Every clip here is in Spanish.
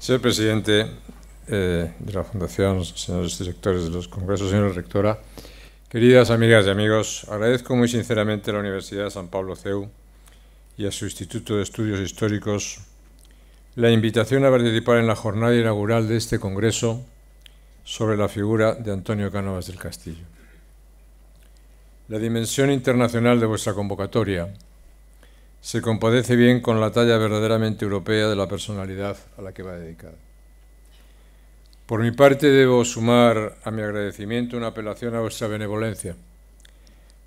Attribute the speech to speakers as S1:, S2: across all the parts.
S1: Señor presidente de la Fundación, señores directores de los congresos, señora rectora, queridas amigas y amigos, agradezco muy sinceramente a la Universidad de San Pablo CEU y a su Instituto de Estudios Históricos la invitación a participar en la jornada inaugural de este congreso sobre la figura de Antonio Cánovas del Castillo. La dimensión internacional de vuestra convocatoria se compadece bien con la talla verdaderamente europea de la personalidad a la que va dedicada. Por mi parte, debo sumar a mi agradecimiento una apelación a vuestra benevolencia.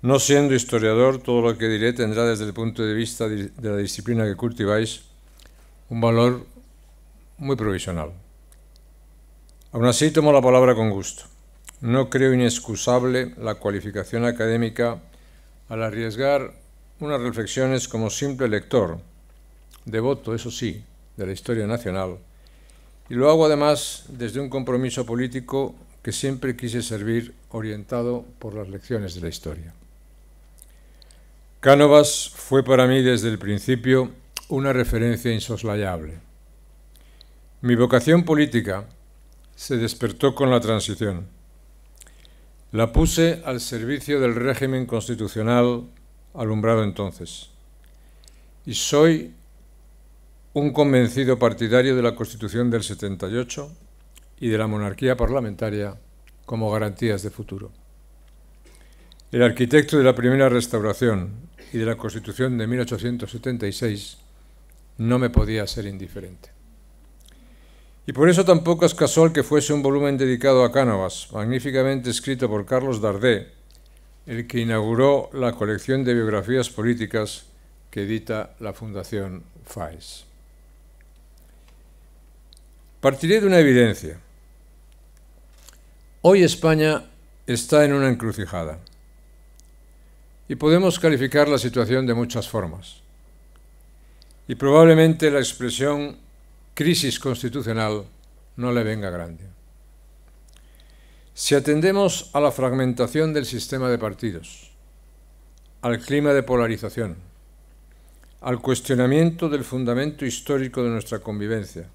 S1: No siendo historiador, todo lo que diré tendrá desde el punto de vista de la disciplina que cultiváis un valor muy provisional. Aún así, tomo la palabra con gusto. No creo inexcusable la cualificación académica al arriesgar unas reflexiones como simple lector, devoto, eso sí, de la historia nacional, y lo hago además desde un compromiso político que siempre quise servir orientado por las lecciones de la historia. Cánovas fue para mí desde el principio una referencia insoslayable. Mi vocación política se despertó con la transición. La puse al servicio del régimen constitucional alumbrado entonces. Y soy un convencido partidario de la Constitución del 78 y de la monarquía parlamentaria como garantías de futuro. El arquitecto de la primera restauración y de la Constitución de 1876 no me podía ser indiferente. Y por eso tampoco es casual que fuese un volumen dedicado a Cánovas, magníficamente escrito por Carlos Dardé, el que inauguró la colección de biografías políticas que edita la Fundación FAES. Partiré de una evidencia. Hoy España está en una encrucijada y podemos calificar la situación de muchas formas. Y probablemente la expresión crisis constitucional no le venga grande. Si atendemos a la fragmentación del sistema de partidos, al clima de polarización, al cuestionamiento del fundamento histórico de nuestra convivencia,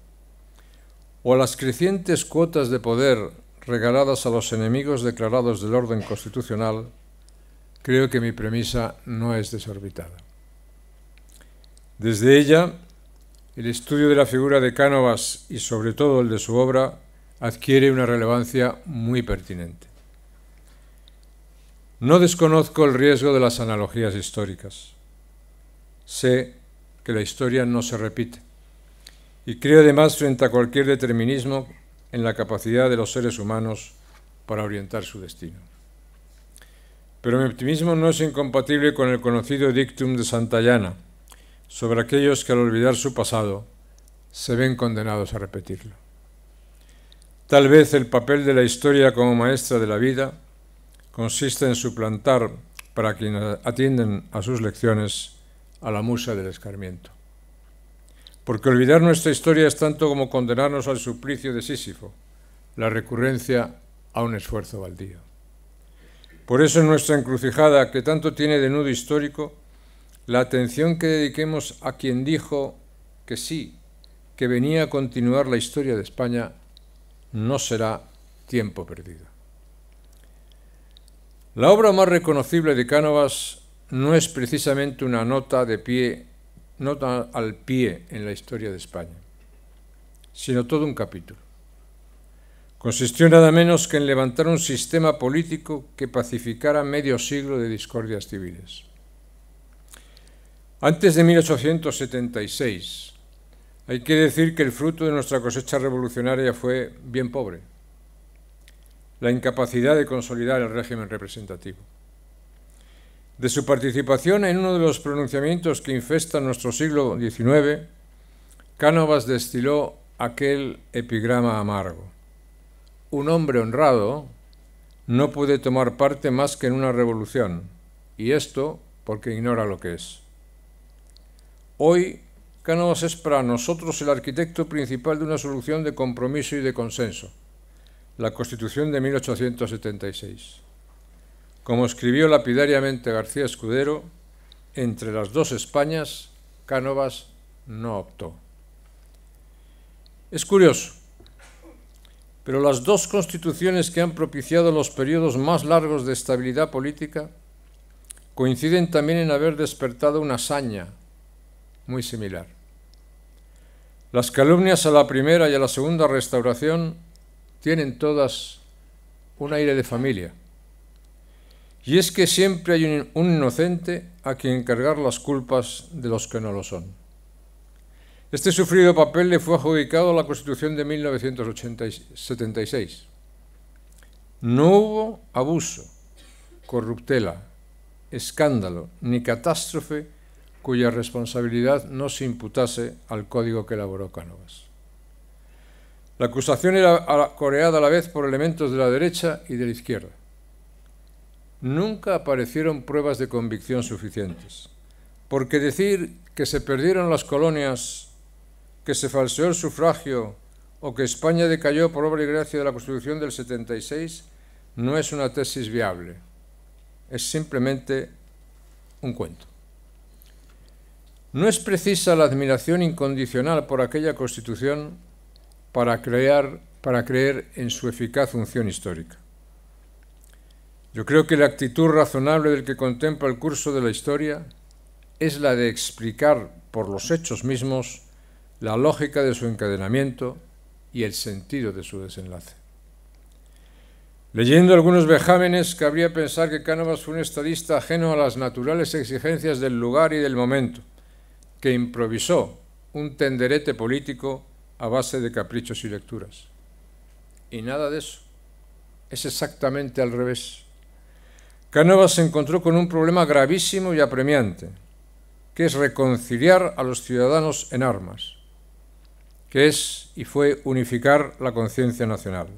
S1: o a las crecientes cuotas de poder regaladas a los enemigos declarados del orden constitucional, creo que mi premisa no es desorbitada. Desde ella, el estudio de la figura de Cánovas y sobre todo el de su obra adquiere una relevancia muy pertinente. No desconozco el riesgo de las analogías históricas. Sé que la historia no se repite y creo además frente a cualquier determinismo en la capacidad de los seres humanos para orientar su destino. Pero mi optimismo no es incompatible con el conocido dictum de Santayana sobre aquellos que al olvidar su pasado se ven condenados a repetirlo. Tal vez el papel de la historia como maestra de la vida consiste en suplantar, para quienes atienden a sus lecciones, a la musa del escarmiento. Porque olvidar nuestra historia es tanto como condenarnos al suplicio de Sísifo, la recurrencia a un esfuerzo baldío. Por eso en nuestra encrucijada, que tanto tiene de nudo histórico, la atención que dediquemos a quien dijo que sí, que venía a continuar la historia de España, no será tiempo perdido. La obra más reconocible de Cánovas no es precisamente una nota al pie en la historia de España, sino todo un capítulo. Consistió nada menos que en levantar un sistema político que pacificara medio siglo de discordias civiles. Antes de 1876, hay que decir que el fruto de nuestra cosecha revolucionaria fue bien pobre: la incapacidad de consolidar el régimen representativo. De su participación en uno de los pronunciamientos que infestan nuestro siglo XIX, Cánovas destiló aquel epigrama amargo: un hombre honrado no puede tomar parte más que en una revolución, y esto porque ignora lo que es. Hoy, Cánovas es para nosotros el arquitecto principal de una solución de compromiso y de consenso, la Constitución de 1876. Como escribió lapidariamente García Escudero, entre las dos Españas, Cánovas no optó. Es curioso, pero las dos constituciones que han propiciado los periodos más largos de estabilidad política coinciden también en haber despertado una saña muy similar. Las calumnias a la primera y a la segunda restauración tienen todas un aire de familia. Y es que siempre hay un inocente a quien cargar las culpas de los que no lo son. Este sufrido papel le fue adjudicado a la Constitución de 1976. No hubo abuso, corruptela, escándalo ni catástrofe cuya responsabilidad no se imputase al código que elaboró Cánovas. La acusación era coreada a la vez por elementos de la derecha y de la izquierda. Nunca aparecieron pruebas de convicción suficientes, porque decir que se perdieron las colonias, que se falseó el sufragio o que España decayó por obra y gracia de la Constitución del 76 no es una tesis viable, es simplemente un cuento. No es precisa la admiración incondicional por aquella Constitución para creer en su eficaz función histórica. Yo creo que la actitud razonable del que contempla el curso de la historia es la de explicar por los hechos mismos la lógica de su encadenamiento y el sentido de su desenlace. Leyendo algunos vejámenes, cabría pensar que Cánovas fue un estadista ajeno a las naturales exigencias del lugar y del momento, que improvisó un tenderete político a base de caprichos y lecturas. Y nada de eso. Es exactamente al revés. Cánovas se encontró con un problema gravísimo y apremiante, que es reconciliar a los ciudadanos en armas, que es y fue unificar la conciencia nacional,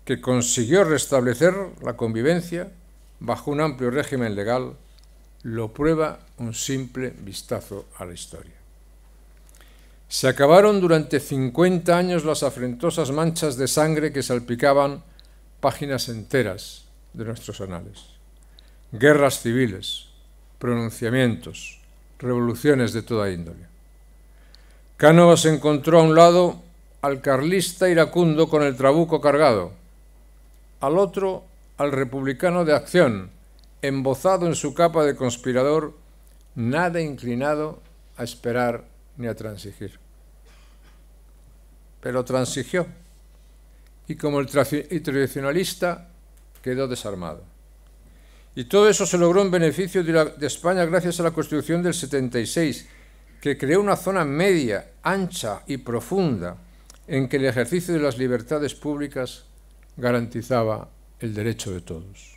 S1: que consiguió restablecer la convivencia bajo un amplio régimen legal, lo prueba un simple vistazo a la historia. Se acabaron durante 50 años las afrentosas manchas de sangre que salpicaban páginas enteras de nuestros anales. Guerras civiles, pronunciamientos, revoluciones de toda índole. Cánovas encontró a un lado al carlista iracundo con el trabuco cargado, al otro al republicano de acción, embozado en su capa de conspirador, nada inclinado a esperar ni a transigir. Pero transigió, y como el tradicionalista quedó desarmado. Y todo eso se logró en beneficio de España gracias a la Constitución del 76, que creó una zona media, ancha y profunda, en que el ejercicio de las libertades públicas garantizaba el derecho de todos.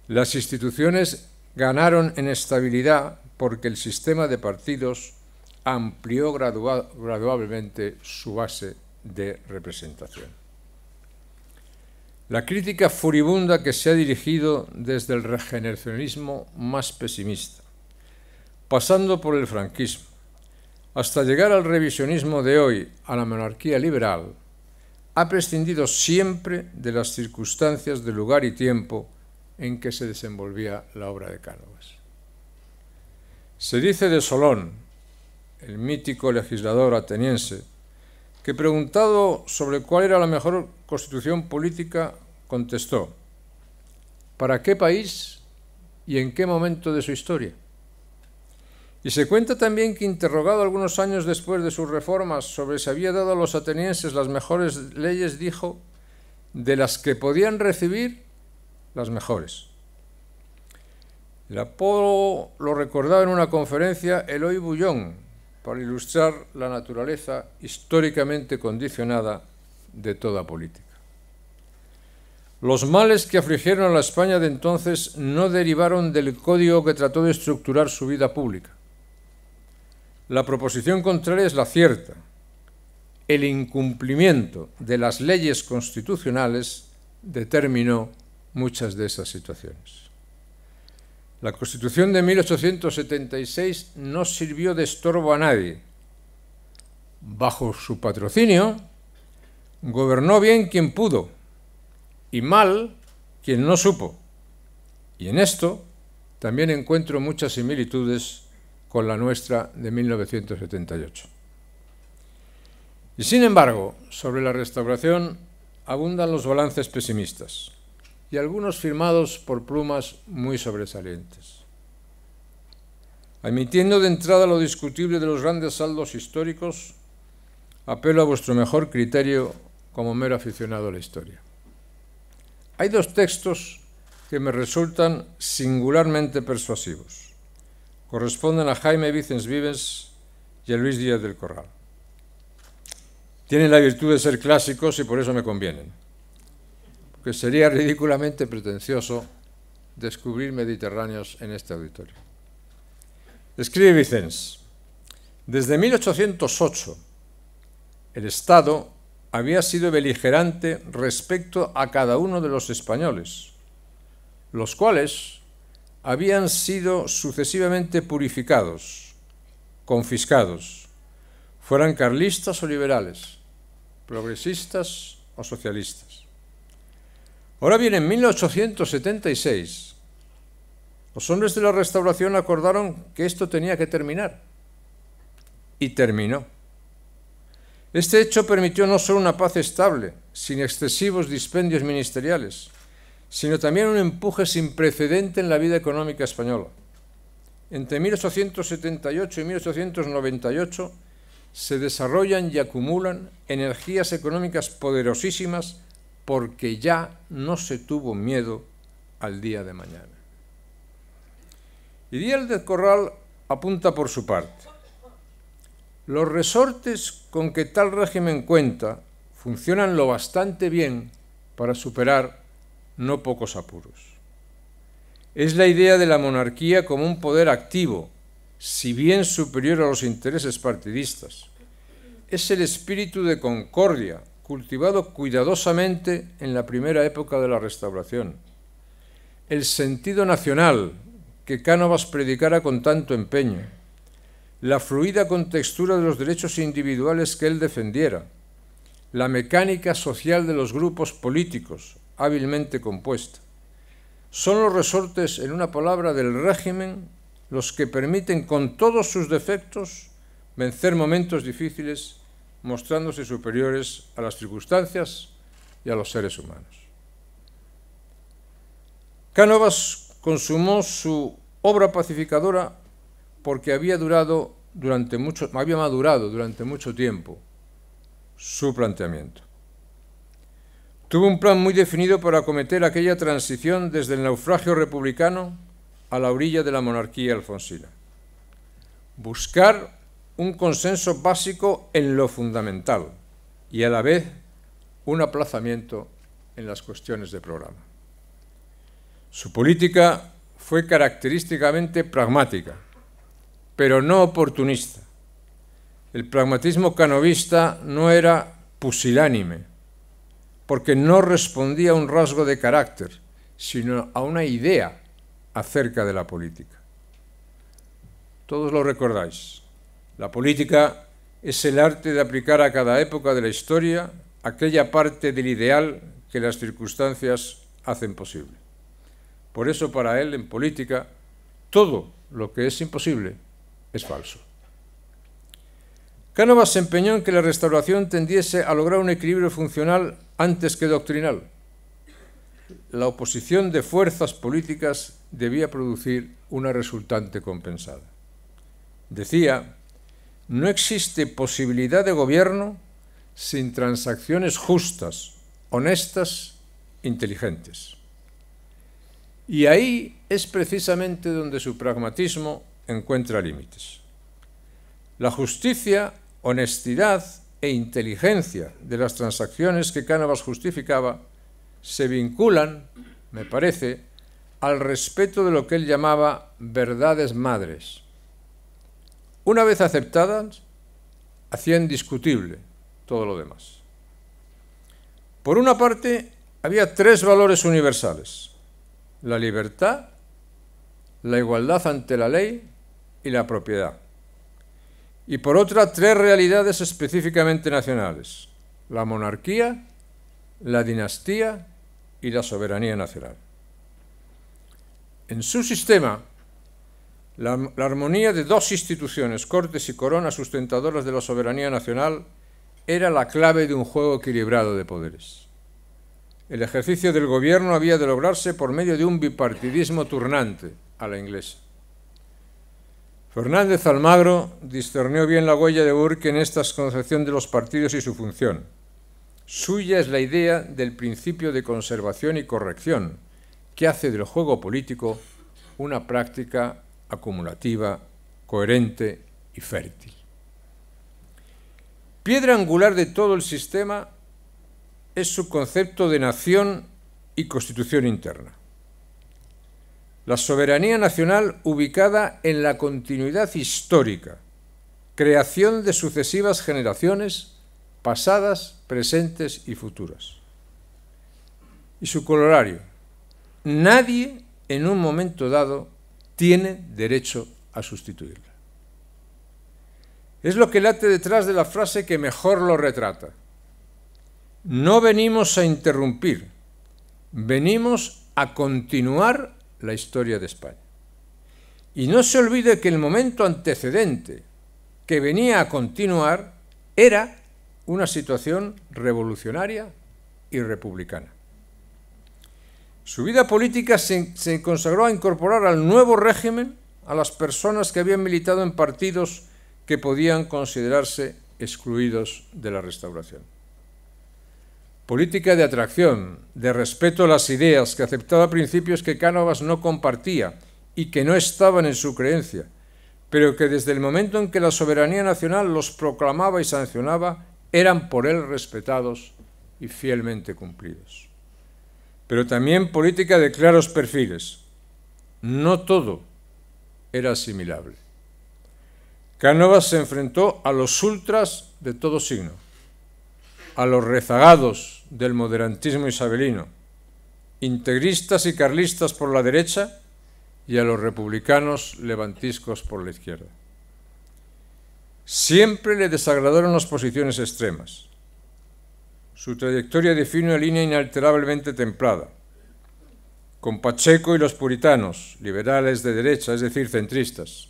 S1: Las instituciones ganaron en estabilidad porque el sistema de partidos amplió gradualmente su base de representación. La crítica furibunda que se ha dirigido desde el regeneracionismo más pesimista, pasando por el franquismo, hasta llegar al revisionismo de hoy, a la monarquía liberal, ha prescindido siempre de las circunstancias de lugar y tiempo en que se desenvolvía la obra de Cánovas. Se dice de Solón, el mítico legislador ateniense, que preguntado sobre cuál era la mejor constitución política, contestó: ¿para qué país y en qué momento de su historia? Y se cuenta también que, interrogado algunos años después de sus reformas sobre si había dado a los atenienses las mejores leyes, dijo: de las que podían recibir, las mejores. El apodo lo recordaba en una conferencia Eloy Bullón, para ilustrar la naturaleza históricamente condicionada de toda política. Los males que afligieron a la España de entonces no derivaron del código que trató de estructurar su vida pública. La proposición contraria es la cierta. El incumplimiento de las leyes constitucionales determinó muchas de esas situaciones. La Constitución de 1876 no sirvió de estorbo a nadie. Bajo su patrocinio, gobernó bien quien pudo y mal quien no supo. Y en esto también encuentro muchas similitudes con la nuestra de 1978. Y sin embargo, sobre la Restauración abundan los balances pesimistas y algunos firmados por plumas muy sobresalientes. Admitiendo de entrada lo discutible de los grandes saldos históricos, apelo a vuestro mejor criterio como mero aficionado a la historia. Hay dos textos que me resultan singularmente persuasivos. Corresponden a Jaime Vicens Vives y a Luis Díaz del Corral. Tienen la virtud de ser clásicos y por eso me convienen, porque sería ridículamente pretencioso descubrir mediterráneos en este auditorio. Escribe Vicens: desde 1808 el Estado había sido beligerante respecto a cada uno de los españoles, los cuales habían sido sucesivamente purificados, confiscados, fueran carlistas o liberales, progresistas o socialistas. Ahora bien, en 1876, los hombres de la Restauración acordaron que esto tenía que terminar, y terminó. Este hecho permitió no solo una paz estable, sin excesivos dispendios ministeriales, sino también un empuje sin precedente en la vida económica española. Entre 1878 y 1898 se desarrollan y acumulan energías económicas poderosísimas porque ya no se tuvo miedo al día de mañana. Y Díaz del Corral apunta por su parte: los resortes con que tal régimen cuenta funcionan lo bastante bien para superar no pocos apuros. Es la idea de la monarquía como un poder activo, si bien superior a los intereses partidistas. Es el espíritu de concordia, cultivado cuidadosamente en la primera época de la Restauración. El sentido nacional, que Cánovas predicara con tanto empeño. La fluida contextura de los derechos individuales que él defendiera. La mecánica social de los grupos políticos, hábilmente compuesta. Son los resortes, en una palabra, del régimen los que permiten, con todos sus defectos, vencer momentos difíciles, mostrándose superiores a las circunstancias y a los seres humanos. Cánovas consumó su obra pacificadora porque había madurado durante mucho tiempo su planteamiento. Tuvo un plan muy definido para acometer aquella transición desde el naufragio republicano a la orilla de la monarquía alfonsina. Buscar un consenso básico en lo fundamental y a la vez un aplazamiento en las cuestiones de programa. Su política fue característicamente pragmática, pero no oportunista. El pragmatismo canovista no era pusilánime, porque no respondía a un rasgo de carácter, sino a una idea acerca de la política. Todos lo recordáis. La política es el arte de aplicar a cada época de la historia aquella parte del ideal que las circunstancias hacen posible. Por eso, para él, en política, todo lo que es imposible es falso. Cánovas se empeñó en que la Restauración tendiese a lograr un equilibrio funcional antes que doctrinal. La oposición de fuerzas políticas debía producir una resultante compensada. Decía: no existe posibilidad de gobierno sin transacciones justas, honestas, inteligentes. Y ahí es precisamente donde su pragmatismo encuentra límites. La justicia, honestidad e inteligencia de las transacciones que Cánovas justificaba se vinculan, me parece, al respeto de lo que él llamaba verdades madres. Una vez aceptadas, hacía indiscutible todo lo demás. Por una parte, había tres valores universales: la libertad, la igualdad ante la ley y la propiedad. Y por otra, tres realidades específicamente nacionales: la monarquía, la dinastía y la soberanía nacional. En su sistema, la armonía de dos instituciones, Cortes y Corona, sustentadoras de la soberanía nacional, era la clave de un juego equilibrado de poderes. El ejercicio del gobierno había de lograrse por medio de un bipartidismo turnante a la inglesa. Fernández Almagro discernió bien la huella de Burke en esta concepción de los partidos y su función. Suya es la idea del principio de conservación y corrección, que hace del juego político una práctica acumulativa, coherente y fértil. Piedra angular de todo el sistema es su concepto de nación y constitución interna. La soberanía nacional ubicada en la continuidad histórica, creación de sucesivas generaciones, pasadas, presentes y futuras. Y su corolario: nadie en un momento dado tiene derecho a sustituirla. Es lo que late detrás de la frase que mejor lo retrata. No venimos a interrumpir, venimos a continuar la historia de España. Y no se olvide que el momento antecedente que venía a continuar era una situación revolucionaria y republicana. Su vida política se consagró a incorporar al nuevo régimen a las personas que habían militado en partidos que podían considerarse excluidos de la Restauración. Política de atracción, de respeto a las ideas, que aceptaba principios que Cánovas no compartía y que no estaban en su creencia, pero que desde el momento en que la soberanía nacional los proclamaba y sancionaba, eran por él respetados y fielmente cumplidos. Pero también política de claros perfiles. No todo era asimilable. Cánovas se enfrentó a los ultras de todo signo, a los rezagados del moderantismo isabelino, integristas y carlistas por la derecha y a los republicanos levantiscos por la izquierda. Siempre le desagradaron las posiciones extremas. Su trayectoria define una línea inalterablemente templada. Con Pacheco y los puritanos, liberales de derecha, es decir, centristas.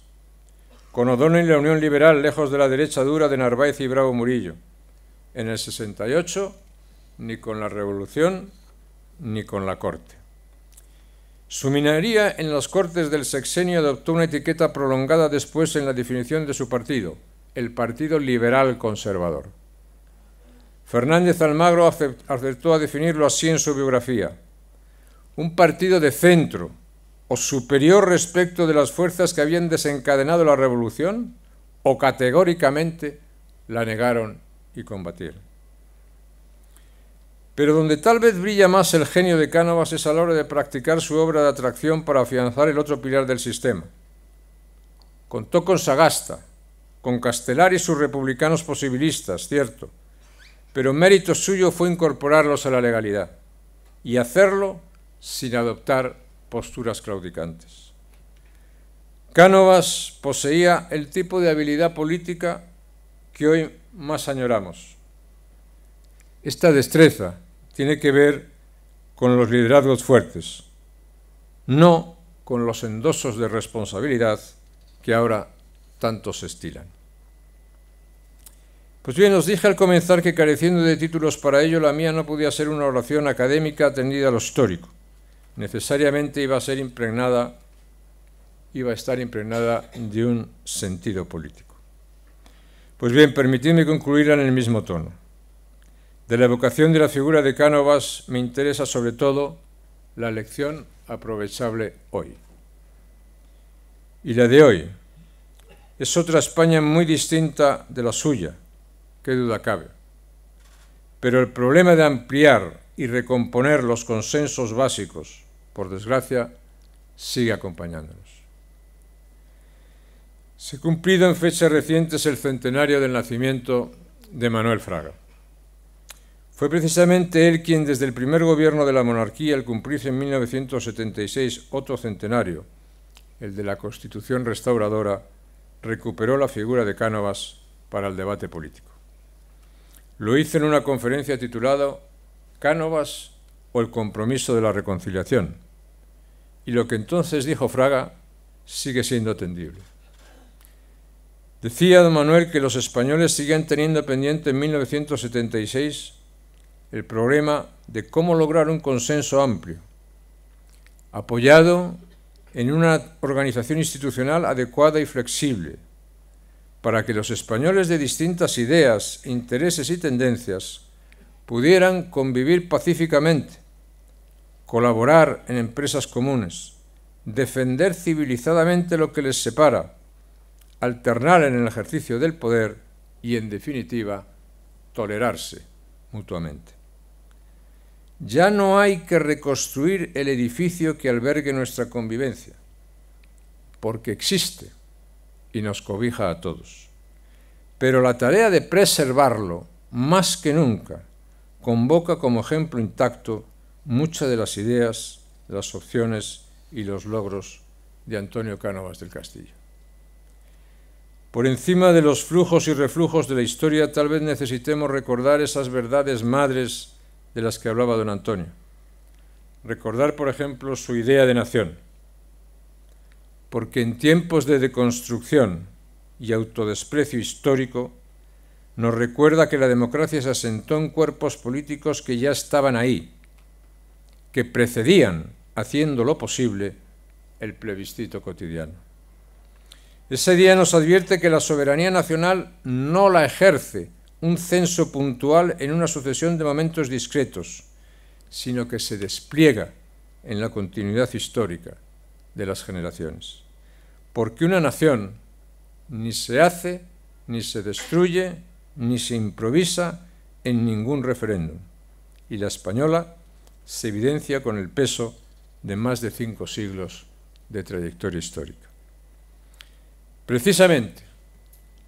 S1: Con O'Donnell y la Unión Liberal, lejos de la derecha dura de Narváez y Bravo Murillo. En el 68, ni con la Revolución, ni con la Corte. Su minoría en las Cortes del Sexenio adoptó una etiqueta prolongada después en la definición de su partido, el Partido Liberal Conservador. Fernández Almagro acertó a definirlo así en su biografía: un partido de centro o superior respecto de las fuerzas que habían desencadenado la revolución o categóricamente la negaron y combatieron. Pero donde tal vez brilla más el genio de Cánovas es a la hora de practicar su obra de atracción para afianzar el otro pilar del sistema. Contó con Sagasta, con Castelar y sus republicanos posibilistas, cierto, pero mérito suyo fue incorporarlos a la legalidad y hacerlo sin adoptar posturas claudicantes. Cánovas poseía el tipo de habilidad política que hoy más añoramos. Esta destreza tiene que ver con los liderazgos fuertes, no con los endosos de responsabilidad que ahora tanto se estilan. Pues bien, os dije al comenzar que, careciendo de títulos para ello, la mía no podía ser una oración académica atendida a lo histórico. Necesariamente iba a estar impregnada de un sentido político. Pues bien, permitidme concluir en el mismo tono. De la evocación de la figura de Cánovas me interesa sobre todo la lección aprovechable hoy. Y la de hoy es otra España muy distinta de la suya, qué duda cabe. Pero el problema de ampliar y recomponer los consensos básicos, por desgracia, sigue acompañándonos. Se ha cumplido en fechas recientes el centenario del nacimiento de Manuel Fraga. Fue precisamente él quien, desde el primer gobierno de la monarquía, al cumplirse en 1976 otro centenario, el de la Constitución restauradora, recuperó la figura de Cánovas para el debate político. Lo hizo en una conferencia titulada «Cánovas o el compromiso de la reconciliación», y lo que entonces dijo Fraga sigue siendo atendible. Decía don Manuel que los españoles siguen teniendo pendiente en 1976 el problema de cómo lograr un consenso amplio, apoyado en una organización institucional adecuada y flexible, para que los españoles de distintas ideas, intereses y tendencias pudieran convivir pacíficamente, colaborar en empresas comunes, defender civilizadamente lo que les separa, alternar en el ejercicio del poder y, en definitiva, tolerarse mutuamente. Ya no hay que reconstruir el edificio que albergue nuestra convivencia, porque existe y nos cobija a todos. Pero la tarea de preservarlo, más que nunca, convoca como ejemplo intacto muchas de las ideas, las opciones y los logros de Antonio Cánovas del Castillo. Por encima de los flujos y reflujos de la historia, tal vez necesitemos recordar esas verdades madres de las que hablaba don Antonio. Recordar, por ejemplo, su idea de nación. Porque en tiempos de deconstrucción y autodesprecio histórico, nos recuerda que la democracia se asentó en cuerpos políticos que ya estaban ahí, que precedían, haciendo lo posible, el plebiscito cotidiano. Ese día nos advierte que la soberanía nacional no la ejerce un censo puntual en una sucesión de momentos discretos, sino que se despliega en la continuidad histórica de las generaciones. Porque una nación ni se hace, ni se destruye, ni se improvisa en ningún referéndum. Y la española se evidencia con el peso de más de 5 siglos de trayectoria histórica. Precisamente,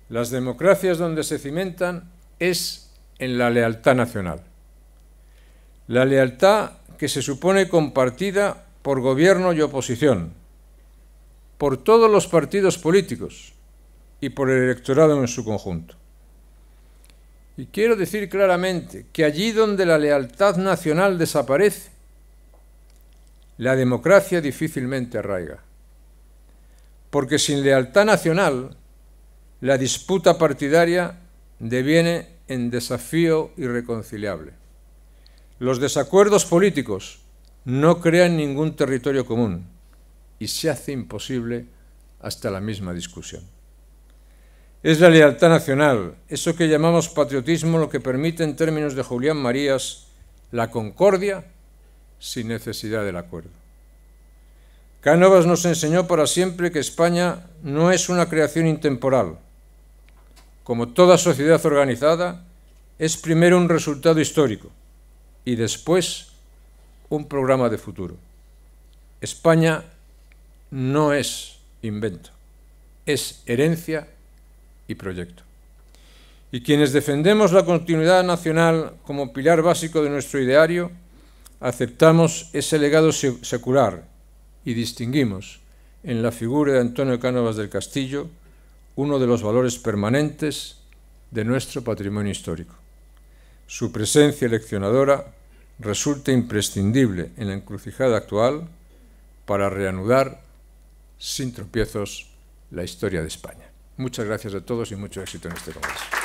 S1: las democracias donde se cimentan es en la lealtad nacional. La lealtad que se supone compartida por gobierno y oposición, por todos los partidos políticos y por el electorado en su conjunto. Y quiero decir claramente que allí donde la lealtad nacional desaparece, la democracia difícilmente arraiga. Porque sin lealtad nacional, la disputa partidaria deviene en desafío irreconciliable. Los desacuerdos políticos no crean ningún territorio común y se hace imposible hasta la misma discusión. Es la lealtad nacional, eso que llamamos patriotismo, lo que permite, en términos de Julián Marías, la concordia sin necesidad del acuerdo. Cánovas nos enseñó para siempre que España no es una creación intemporal. Como toda sociedad organizada, es primero un resultado histórico y después un programa de futuro. España no es invento, es herencia y proyecto. Y quienes defendemos la continuidad nacional como pilar básico de nuestro ideario, aceptamos ese legado secular y distinguimos en la figura de Antonio Cánovas del Castillo uno de los valores permanentes de nuestro patrimonio histórico. Su presencia eleccionadora resulta imprescindible en la encrucijada actual para reanudar sin tropiezos la historia de España. Muchas gracias a todos y mucho éxito en este congreso.